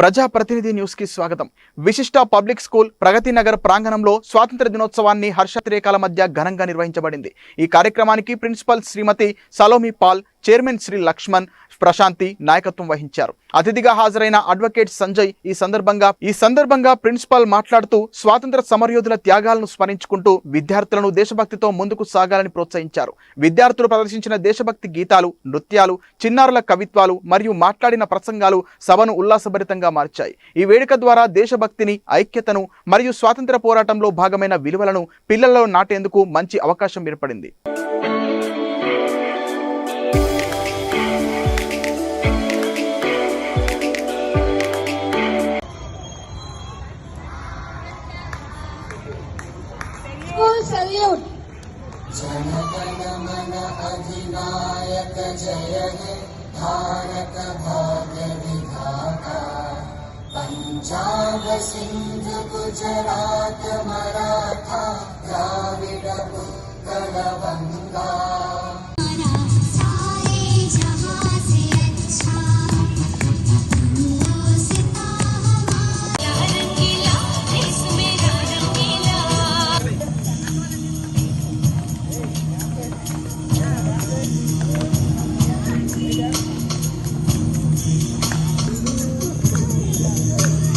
ప్రజాప్రతినిధి న్యూస్ కి స్వాగతం. విశిష్ట పబ్లిక్ స్కూల్ ప్రగతి నగర్ ప్రాంగణంలో స్వాతంత్ర దినోత్సవాన్ని హర్షాతిరేకాల మధ్య ఘనంగా నిర్వహించబడింది. ఈ కార్యక్రమానికి ప్రిన్సిపల్ శ్రీమతి సలోమి పాల్, చైర్మన్ శ్రీ లక్ష్మణ్ ప్రశాంతి నాయకత్వం వహించారు. అతిథిగా హాజరైన అడ్వకేట్ సంజయ్ ఈ సందర్భంగా ప్రిన్సిపల్ మాట్లాడుతూ స్వాతంత్ర సమరయోధుల త్యాగాలను స్మరించుకుంటూ విద్యార్థులను దేశభక్తితో ముందుకు సాగాలని ప్రోత్సహించారు. విద్యార్థులు ప్రదర్శించిన దేశభక్తి గీతాలు, నృత్యాలు, చిన్నారుల కవిత్వాలు మరియు మాట్లాడిన ప్రసంగాలు సభను ఉల్లాసభరితంగా మార్చాయి. ఈ వేడుక ద్వారా దేశభక్తిని, ఐక్యతను మరియు స్వాతంత్ర పోరాటంలో భాగమైన విలువలను పిల్లల్లో నాటేందుకు మంచి అవకాశం ఏర్పడింది. Salute. जनगण मन अधिनायक जय हे भारत भाग्य विधाता पंजाब सिंध गुजरात मराठा द्राविड उत्कल बंगा